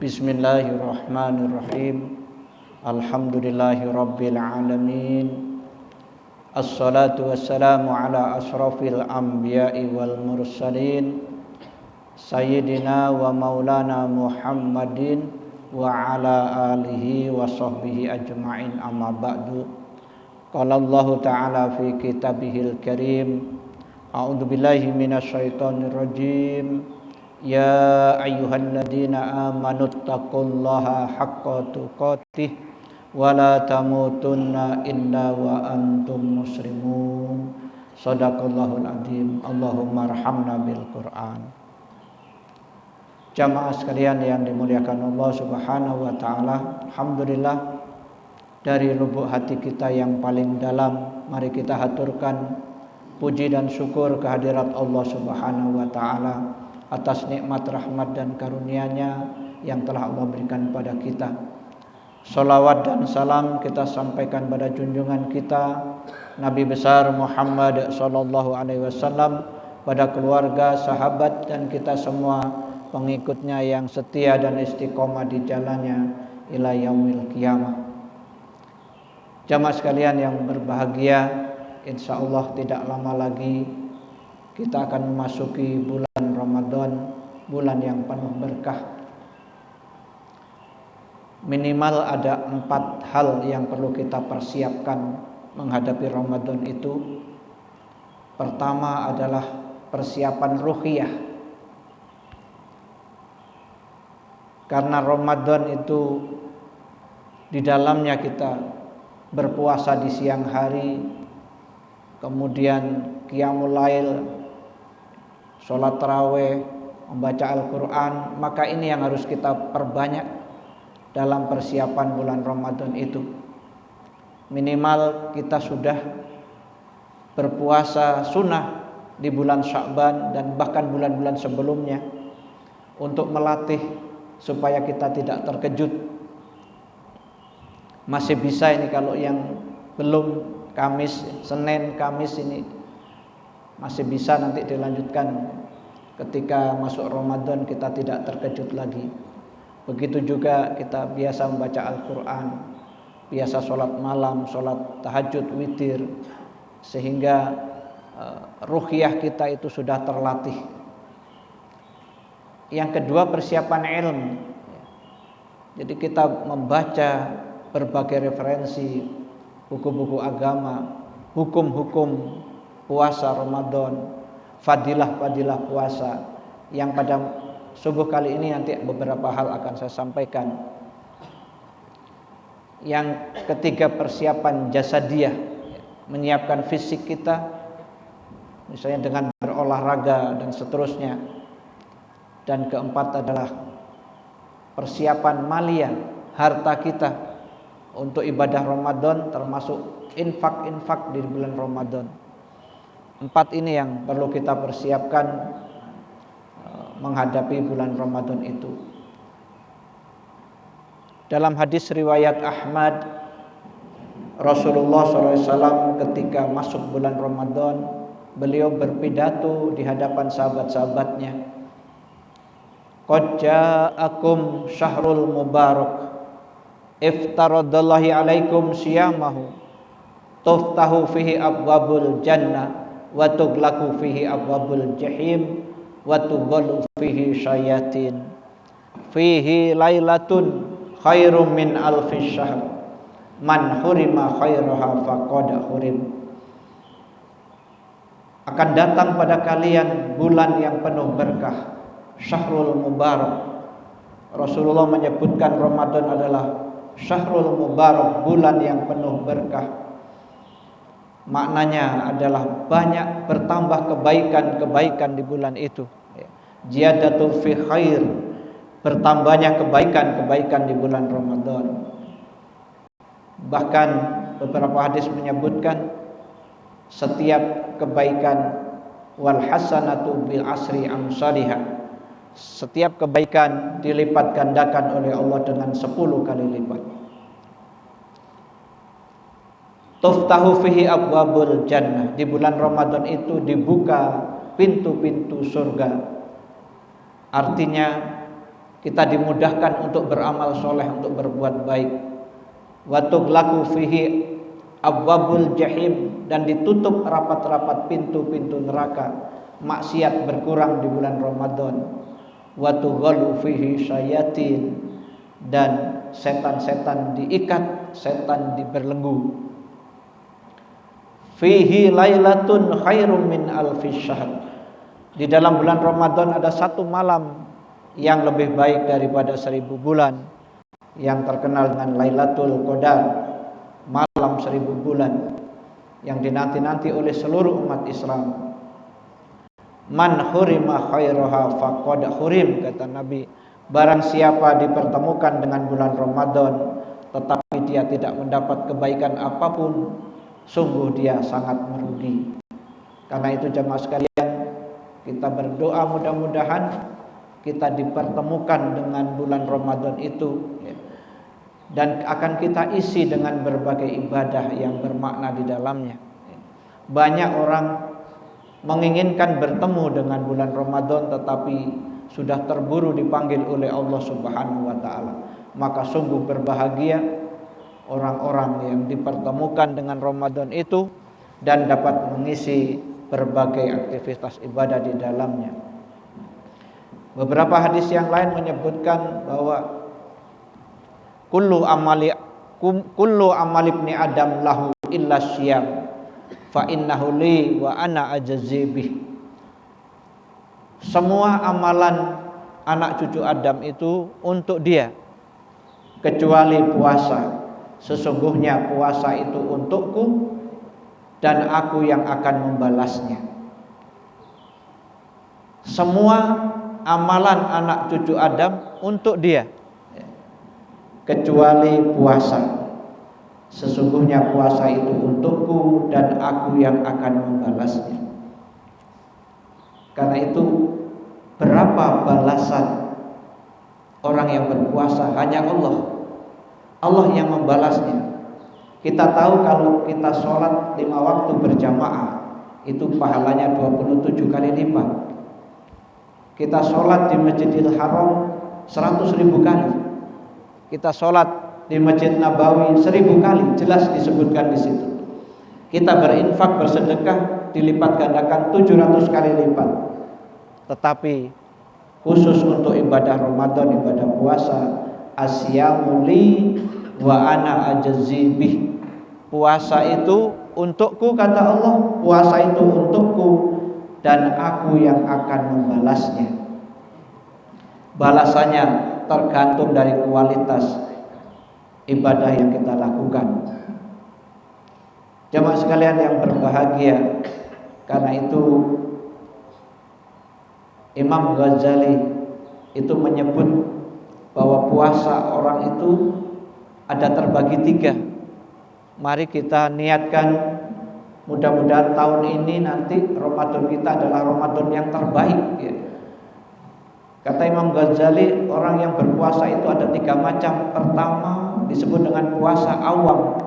Bismillahirrahmanirrahim. Alhamdulillahirabbil alamin. Assalatu wassalamu ala asrafil anbiya'i wal mursalin sayyidina wa maulana Muhammadin wa ala alihi wa sahbihi ajma'in, amma ba'du. Qala Allah ta'ala fi kitabihil karim, a'udzu billahi minasyaitonir rajim. Ya ayyuhalladzina amanuttaqullaha haqqa tuqatih wa la tamutunna illa wa antum muslimun. Shadaqallahul adzim. Allahumma arhamna bil Qur'an. Jamaah sekalian yang dimuliakan Allah Subhanahu wa taala, alhamdulillah, dari lubuk hati kita yang paling dalam mari kita haturkan puji dan syukur kehadirat Allah Subhanahu wa taala atas nikmat, rahmat dan karunia-Nya yang telah Allah berikan pada kita. Salawat dan salam kita sampaikan pada junjungan kita Nabi besar Muhammad sallallahu alaihi wasallam, pada keluarga, sahabat dan kita semua pengikutnya yang setia dan istiqomah di jalannya ila yaumil qiyamah. Jamaah sekalian yang berbahagia, insyaallah tidak lama lagi kita akan memasuki bulan Ramadan, bulan yang penuh berkah. Minimal ada 4 hal yang perlu kita persiapkan menghadapi Ramadan itu. Pertama adalah persiapan ruhiyah. Karena Ramadan itu di dalamnya kita berpuasa di siang hari, kemudian qiyamul lail, sholat tarawih, membaca Al-Quran. Maka ini yang harus kita perbanyak dalam persiapan bulan Ramadan itu. Minimal kita sudah berpuasa sunnah di bulan Sya'ban dan bahkan bulan-bulan sebelumnya, untuk melatih supaya kita tidak terkejut. Masih bisa ini kalau yang belum, Kamis, Senin, Kamis ini masih bisa nanti dilanjutkan. Ketika masuk Ramadan kita tidak terkejut lagi. Begitu juga kita biasa membaca Al-Quran, biasa sholat malam, sholat tahajud, witir, sehingga ruhiyah kita itu sudah terlatih. Yang kedua, persiapan ilmu. Jadi kita membaca berbagai referensi, buku-buku agama, hukum-hukum puasa Ramadan, fadilah-fadilah puasa, yang pada subuh kali ini nanti beberapa hal akan saya sampaikan. Yang ketiga, persiapan jasadiyah, menyiapkan fisik kita, misalnya dengan berolahraga dan seterusnya. Dan keempat adalah persiapan maliyah, harta kita untuk ibadah Ramadan, termasuk infak-infak di bulan Ramadan. 4 ini yang perlu kita persiapkan menghadapi bulan Ramadan itu. Dalam hadis riwayat Ahmad, Rasulullah SAW ketika masuk bulan Ramadan, beliau berpidato di hadapan sahabat-sahabatnya. Qad ja'akum syahrul mubarak, iftaradallahi alaikum siyamahu, tuftahu fihi abwabul jannah wa tughlaqu fihi abwabul jahim wa tughallu fihi syayatin, fihi lailatun khairum min alfi syahr, man hurima khairaha faqad hurim. Akan datang pada kalian bulan yang penuh berkah, syahrul mubarak. Rasulullah menyebutkan Ramadan adalah syahrul mubarak, bulan yang penuh berkah. Maknanya adalah banyak bertambah kebaikan-kebaikan di bulan itu. Ziyadatul fi khair, bertambahnya kebaikan-kebaikan di bulan Ramadan. Bahkan beberapa hadis menyebutkan setiap kebaikan, wal hasanatu bil asri amsalihah, setiap kebaikan dilipat gandakan oleh Allah dengan 10 kali lipat. Tuftahu fihi abwabul jannah, di bulan Ramadan itu dibuka pintu-pintu surga. Artinya kita dimudahkan untuk beramal soleh, untuk berbuat baik. Wa tughlaqu fihi abwabul jahim, dan ditutup rapat-rapat pintu-pintu neraka. Maksiat berkurang di bulan Ramadan. Wa tughallu fihi syayatin, dan setan-setan diikat, setan diberbelenggu. Fihi lailatun khairum min alfi syahr. Di dalam bulan Ramadan ada satu malam yang lebih baik daripada 1000 bulan, yang terkenal dengan Lailatul Qadar, malam 1000 bulan, yang dinanti-nanti oleh seluruh umat Islam. Man hurima khairaha faqad hurim, kata Nabi. Barang siapa dipertemukan dengan bulan Ramadan tetapi dia tidak mendapat kebaikan apapun, sungguh dia sangat merugi. Karena itu jemaah sekalian, kita berdoa mudah-mudahan kita dipertemukan dengan bulan Ramadan itu, dan akan kita isi dengan berbagai ibadah yang bermakna di dalamnya. Banyak orang menginginkan bertemu dengan bulan Ramadan tetapi sudah terburu dipanggil oleh Allah Subhanahu wa taala. Maka sungguh berbahagia orang-orang yang dipertemukan dengan Ramadan itu dan dapat mengisi berbagai aktivitas ibadah di dalamnya. Beberapa hadis yang lain menyebutkan bahwa kullu amali ibni adam lahu illa syiyam fa innahu li wa ana ajzi bih. Semua amalan anak cucu Adam itu untuk dia kecuali puasa. Sesungguhnya puasa itu untukku dan aku yang akan membalasnya. Semua amalan anak cucu Adam untuk dia kecuali puasa. Sesungguhnya puasa itu untukku dan aku yang akan membalasnya. Karena itu berapa balasan orang yang berpuasa? Hanya Allah yang membalasnya. Kita tahu kalau kita sholat 5 waktu berjamaah itu pahalanya 27 kali lipat. Kita sholat di Masjidil Haram 100.000 kali. Kita sholat di Masjid Nabawi 1000 kali, jelas disebutkan di situ. Kita berinfak, bersedekah dilipat gandakan 700 kali lipat. Tetapi khusus untuk ibadah Ramadan, ibadah puasa, asyamu li wa ana ajzi bih. Puasa itu untukku, kata Allah, puasa itu untukku dan aku yang akan membalasnya. Balasannya tergantung dari kualitas ibadah yang kita lakukan. Jemaah sekalian yang berbahagia, karena itu Imam Ghazali itu menyebut bahwa puasa orang itu ada terbagi 3. Mari kita niatkan, mudah-mudahan tahun ini nanti Ramadan kita adalah Ramadan yang terbaik, ya. Kata Imam Ghazali, orang yang berpuasa itu ada 3 macam. Pertama disebut dengan puasa awam,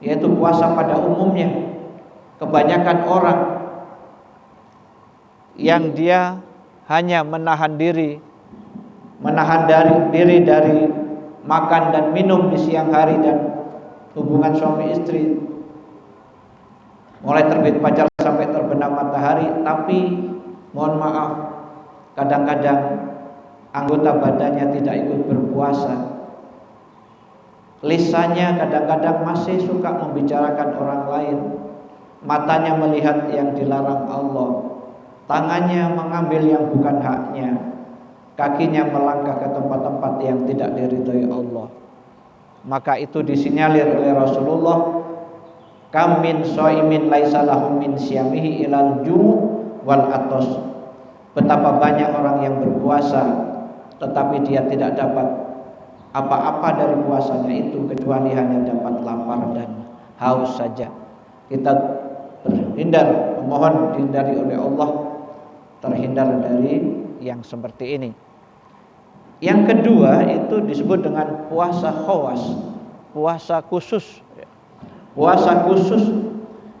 yaitu puasa pada umumnya. Kebanyakan orang yang dia hanya menahan diri dari makan dan minum di siang hari dan hubungan suami istri mulai terbit fajar sampai terbenam matahari, tapi mohon maaf, kadang-kadang anggota badannya tidak ikut berpuasa. Lisannya kadang-kadang masih suka membicarakan orang lain, matanya melihat yang dilarang Allah, tangannya mengambil yang bukan haknya, kakinya melangkah ke tempat-tempat yang tidak diridhoi Allah. Maka itu disinyalir oleh Rasulullah, kam min shaimin laisa lahu min siyamihi ilal ju' wal atos. Betapa banyak orang yang berpuasa tetapi dia tidak dapat apa-apa dari puasanya itu kecuali hanya dapat lapar dan haus saja. Kita berhindar, memohon dihindari oleh Allah, terhindar dari yang seperti ini. Yang kedua itu disebut dengan puasa khawas, puasa khusus. Puasa khusus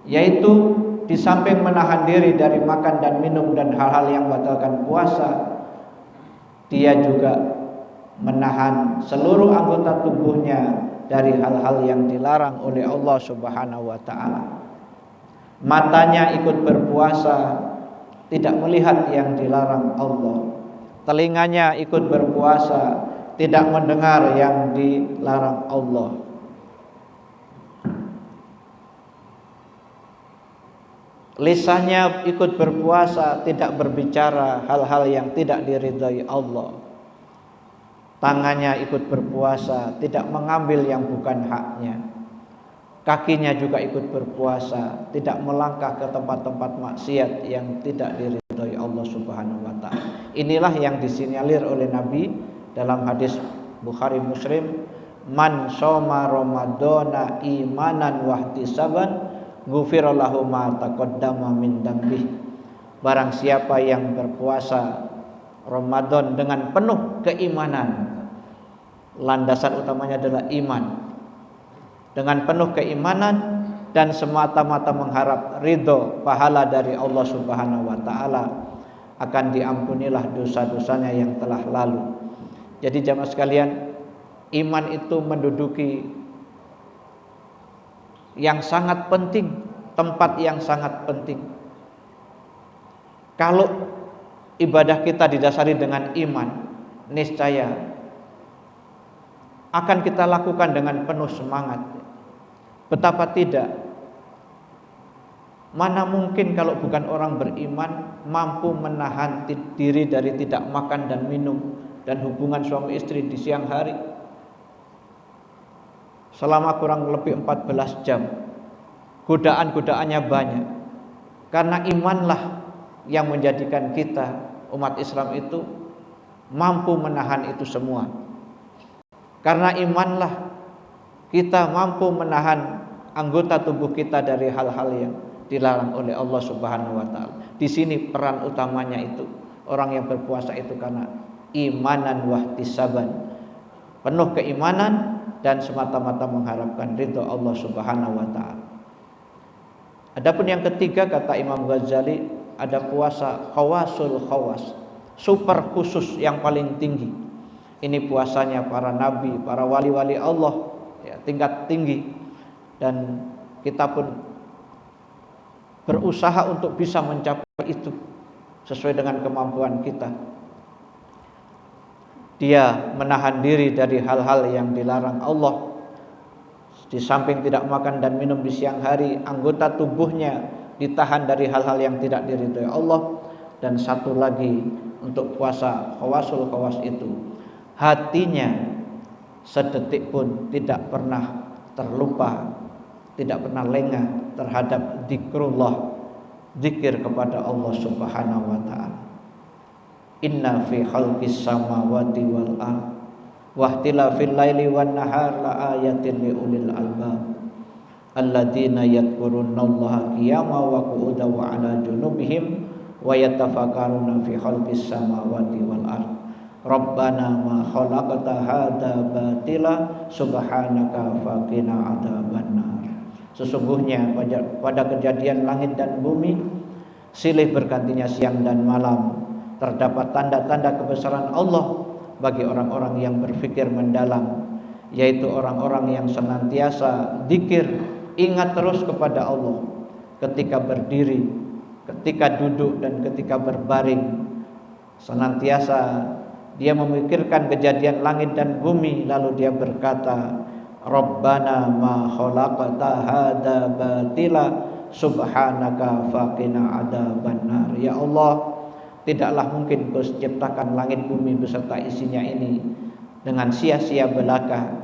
yaitu di samping menahan diri dari makan dan minum dan hal-hal yang membatalkan puasa, dia juga menahan seluruh anggota tubuhnya dari hal-hal yang dilarang oleh Allah Subhanahu wa taala. Matanya ikut berpuasa, tidak melihat yang dilarang Allah. Telinganya ikut berpuasa, tidak mendengar yang dilarang Allah. Lisannya ikut berpuasa, tidak berbicara hal-hal yang tidak diridhai Allah. Tangannya ikut berpuasa, tidak mengambil yang bukan haknya. Kakinya juga ikut berpuasa, tidak melangkah ke tempat-tempat maksiat yang tidak diridhai Allah Subhanahu wa taala. Inilah yang disinyalir oleh Nabi dalam hadis Bukhari Muslim, man shoma ramadhana imanan wahtisaban ghufira lahu ma taqaddama min dzambih. Barang siapa yang berpuasa Ramadan dengan penuh keimanan, landasan utamanya adalah iman, dengan penuh keimanan dan semata-mata mengharap ridho pahala dari Allah Subhanahu wa taala, akan diampunilah dosa-dosanya yang telah lalu. Jadi jamaah sekalian, iman itu menduduki yang sangat penting, tempat yang sangat penting. Kalau ibadah kita didasari dengan iman, niscaya akan kita lakukan dengan penuh semangat. Betapa tidak, mana mungkin kalau bukan orang beriman mampu menahan diri dari tidak makan dan minum dan hubungan suami istri di siang hari selama kurang lebih 14 jam. Godaan-godaannya banyak. Karena imanlah yang menjadikan kita umat Islam itu mampu menahan itu semua. Karena imanlah kita mampu menahan anggota tubuh kita dari hal-hal yang dilarang oleh Allah Subhanahu wa taala. Di sini peran utamanya itu, orang yang berpuasa itu karena imanan wahtisaban, penuh keimanan dan semata-mata mengharapkan ridho Allah Subhanahu wa taala. Adapun yang ketiga, kata Imam Ghazali, ada puasa khawasul khawas, super khusus yang paling tinggi. Ini puasanya para nabi, para wali-wali Allah, ya, tingkat tinggi, dan kita pun berusaha untuk bisa mencapai itu sesuai dengan kemampuan kita. Dia menahan diri dari hal-hal yang dilarang Allah. Di samping tidak makan dan minum di siang hari, anggota tubuhnya ditahan dari hal-hal yang tidak diridhai Allah. Dan satu lagi, untuk puasa khawasul khawas itu, hatinya sedetik pun tidak pernah terlupa, tidak pernah lengah terhadap zikrullah, zikir kepada Allah Subhanahu wa taala. Inna fi khalqis samawati wal ardh wa ikhtilafil laili wan nahar la ayatin li ulil albab alladzina yadhkurunallaha qiyaman wa qu'udan wa 'ala junubihim wa yatafakkaruna fi khalqis samawati wal ardh rabbana ma khalaqta hadza batila subhanaka faqina adzabannar. Sesungguhnya pada kejadian langit dan bumi silih bergantinya siang dan malam, terdapat tanda-tanda kebesaran Allah bagi orang-orang yang berfikir mendalam, yaitu orang-orang yang senantiasa zikir, ingat terus kepada Allah ketika berdiri, ketika duduk dan ketika berbaring. Senantiasa dia memikirkan kejadian langit dan bumi, lalu dia berkata, Rabbana ma khalaqta hadza batila subhanaka faqina adzabannar. Ya Allah, tidaklah mungkin Kau ciptakan langit bumi beserta isinya ini dengan sia-sia belaka.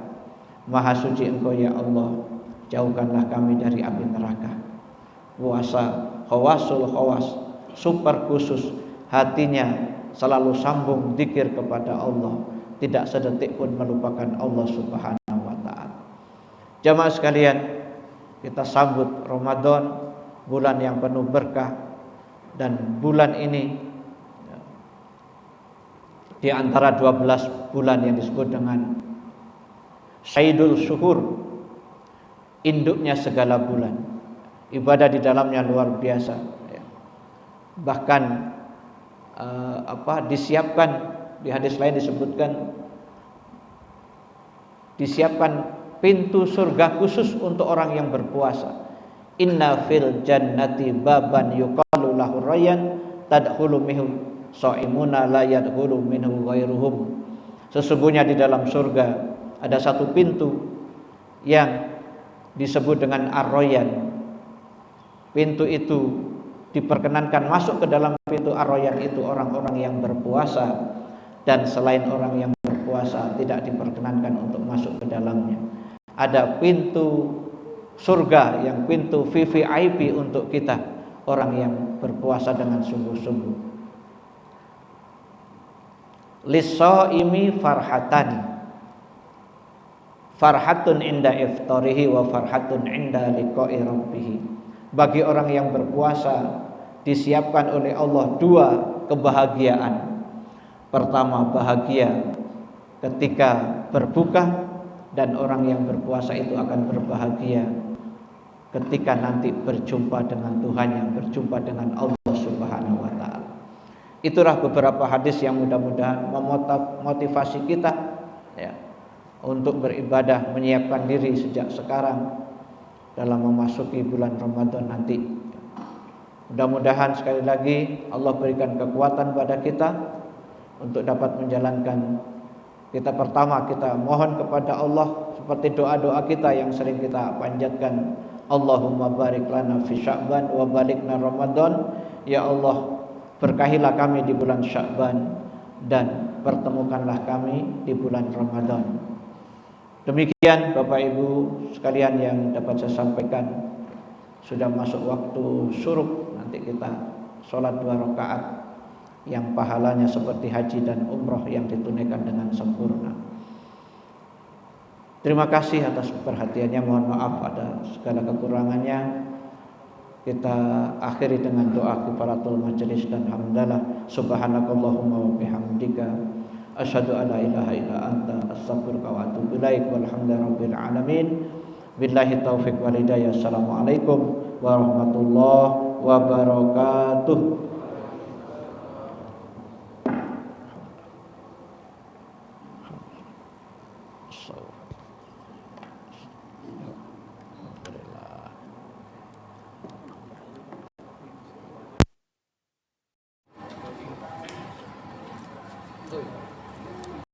Maha suci Engkau ya Allah, jauhkanlah kami dari api neraka. Puasa khawasul khawas, super khusus, hatinya selalu sambung zikir kepada Allah, tidak sedetik pun melupakan Allah Subhanahu wa taala. Jamaah sekalian, kita sambut Ramadan, bulan yang penuh berkah, dan bulan ini di antara 12 bulan yang disebut dengan Sayyidul Syuhur, induknya segala bulan. Ibadah di dalamnya luar biasa. Bahkan disiapkan di hadis lain disebutkan disiapkan pintu surga khusus untuk orang yang berpuasa. Inna fil jannati baban yuqalu lahu rayyan tadkhulu minhu shaimuna la yadkhulu minhu ghairuhum. Sesungguhnya di dalam surga ada satu pintu yang disebut dengan Ar-Rayyan. Pintu itu diperkenankan masuk ke dalam pintu Ar-Rayyan itu orang-orang yang berpuasa, dan selain orang yang berpuasa tidak diperkenankan untuk masuk ke dalamnya. Ada pintu surga yang pintu VVIP untuk kita, orang yang berpuasa dengan sungguh-sungguh. Lis-shaimi farhatan, farhatun inda iftarihi wa farhatun inda liqa'i rabbih. Bagi orang yang berpuasa disiapkan oleh Allah dua kebahagiaan. Pertama, bahagia ketika berbuka, dan orang yang berpuasa itu akan berbahagia ketika nanti berjumpa dengan Tuhannya, berjumpa dengan Allah Subhanahu wa taala. Itulah beberapa hadis yang mudah-mudahan memotivasi kita ya, untuk beribadah, menyiapkan diri sejak sekarang dalam memasuki bulan Ramadan nanti. Mudah-mudahan sekali lagi Allah berikan kekuatan pada kita untuk dapat menjalankan. Kita pertama kita mohon kepada Allah seperti doa-doa kita yang sering kita panjatkan. Allahumma barik lana fi Sya'ban wa balikna Ramadan. Ya Allah, berkahilah kami di bulan Sya'ban dan pertemukanlah kami di bulan Ramadan. Demikian Bapak Ibu sekalian yang dapat saya sampaikan. Sudah masuk waktu syuruk, nanti kita sholat 2 rakaat yang pahalanya seperti haji dan umroh yang ditunaikan dengan sempurna. Terima kasih atas perhatiannya. Mohon maaf ada segala kekurangannya. Kita akhiri dengan doa kifaratul majelis dan hamdalah. Subhanakallahumma wa bihamdika asyhadu an la ilaha illa anta astaghfiruka wa atubu ilaik. Walhamdulillahirabbil alamin. Billahi taufiq wal hidayah. Assalamualaikum warahmatullahi wabarakatuh. Alhamdulillah.